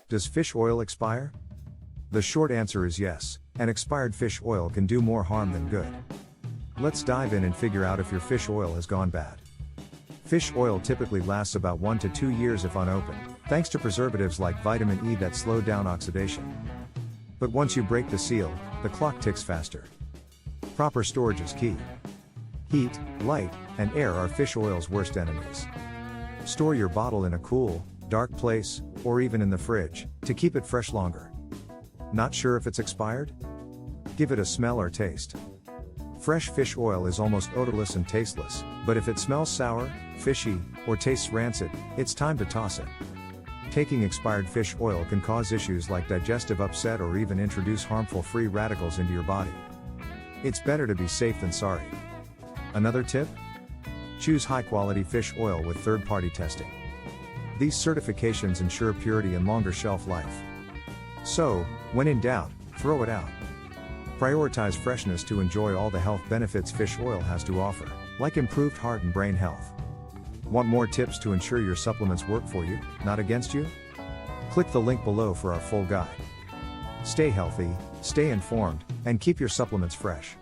Does fish oil expire? The short answer is yes, and expired fish oil can do more harm than good. Let's dive in and figure out if your fish oil has gone bad. Fish oil typically lasts about 1 to 2 years if unopened, thanks to preservatives like vitamin E that slow down oxidation. But once you break the seal, the clock ticks faster. Proper storage is key. Heat, light, and air are fish oil's worst enemies. Store your bottle in a cool, dark place, or even in the fridge, to keep it fresh longer. Not sure if it's expired? Give it a smell or taste. Fresh fish oil is almost odorless and tasteless, but if it smells sour, fishy, or tastes rancid, it's time to toss it. Taking expired fish oil can cause issues like digestive upset or even introduce harmful free radicals into your body. It's better to be safe than sorry. Another tip? Choose high-quality fish oil with third-party testing. These certifications ensure purity and longer shelf life. So, when in doubt, throw it out. Prioritize freshness to enjoy all the health benefits fish oil has to offer, like improved heart and brain health. Want more tips to ensure your supplements work for you, not against you? Click the link below for our full guide. Stay healthy, stay informed, and keep your supplements fresh.